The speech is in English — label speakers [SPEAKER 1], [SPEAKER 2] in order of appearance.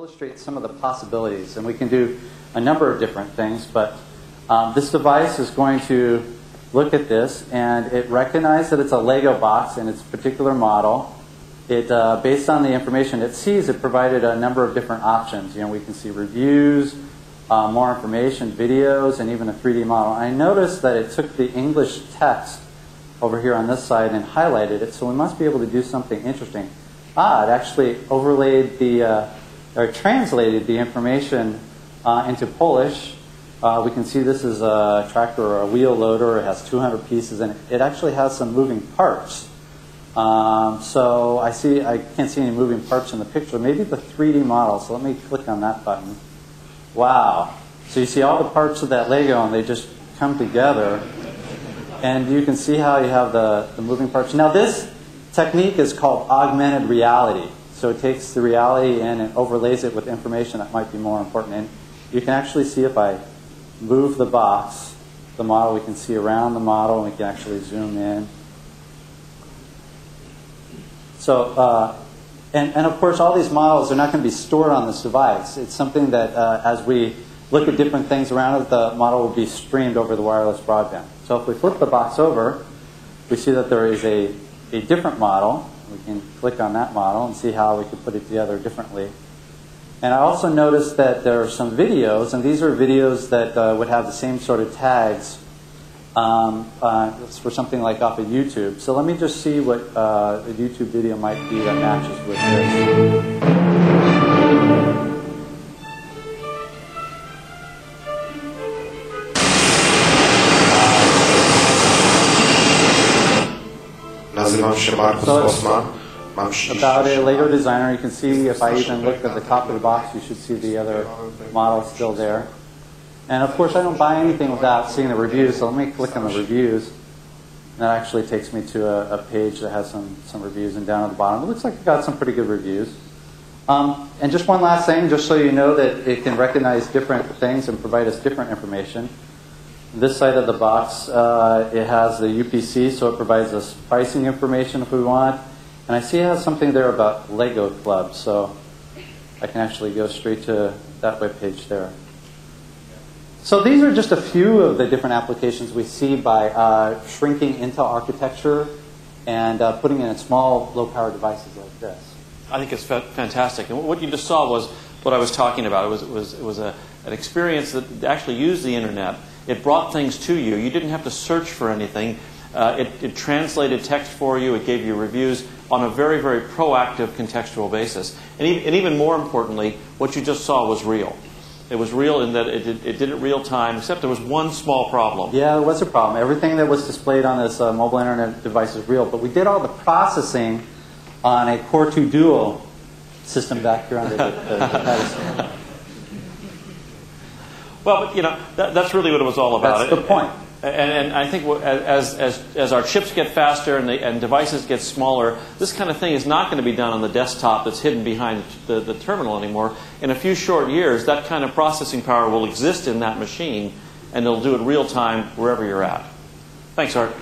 [SPEAKER 1] illustrate some of the possibilities. And we can do a number of different things, but this device is going to look at this, and it recognized that it's a Lego box in its particular model. It, based on the information it sees, it provided a number of different options. You know, we can see reviews, more information, videos, and even a 3D model. I noticed that it took the English text over here on this side and highlighted it, so we must be able to do something interesting. It actually overlaid the, or translated the information into Polish. We can see this is a tractor or a wheel loader. It has 200 pieces, and it actually has some moving parts. So I can't see any moving parts in the picture. Maybe the 3D model, so let me click on that button. Wow. So you see all the parts of that Lego, and they just come together. And you can see how you have the moving parts. Now this technique is called augmented reality. So it takes the reality in and overlays it with information that might be more important. And you can actually see if I move the box, the model, we can see around the model, and we can actually zoom in. So, and of course, all these models are not going to be stored on this device. It's something that, as we look at different things around it, the model will be streamed over the wireless broadband. So if we flip the box over, we see that there is a different model. We can click on that model and see how we can put it together differently. And I also noticed that there are some videos, and these are videos that would have the same sort of tags for something like off of YouTube. So let me just see what a YouTube video might be that matches with this. About a Lego designer, you can see if I even look at the top of the box, you should see the other model still there. And of course, I don't buy anything without seeing the reviews, so let me click on the reviews. That actually takes me to a page that has some reviews, and down at the bottom, it looks like it got some pretty good reviews. And just one last thing, just so you know that it can recognize different things and provide us different information. This side of the box, it has the UPC, so it provides us pricing information if we want. And I see it has something there about Lego Club, so I can actually go straight to that web page there. So these are just a few of the different applications we see by shrinking Intel architecture and putting it in small, low-power devices like this.
[SPEAKER 2] I think it's fantastic. And what you just saw was what I was talking about. It was an experience that actually used the internet. It brought things to you. You didn't have to search for anything. It translated text for you. It gave you reviews on a very, very proactive contextual basis. And even more importantly, what you just saw was real. It was real in that it did it real time, except there was one small problem.
[SPEAKER 1] Yeah, there was a problem. Everything that was displayed on this mobile internet device is real, but we did all the processing on a Core 2 Duo system back here under the pedestal.
[SPEAKER 2] Well, but, you know, that's really what it was all about.
[SPEAKER 1] That's the point.
[SPEAKER 2] And I think as our chips get faster and devices get smaller, this kind of thing is not going to be done on the desktop that's hidden behind the terminal anymore. In a few short years, that kind of processing power will exist in that machine, and it'll do it real time wherever you're at. Thanks, Art.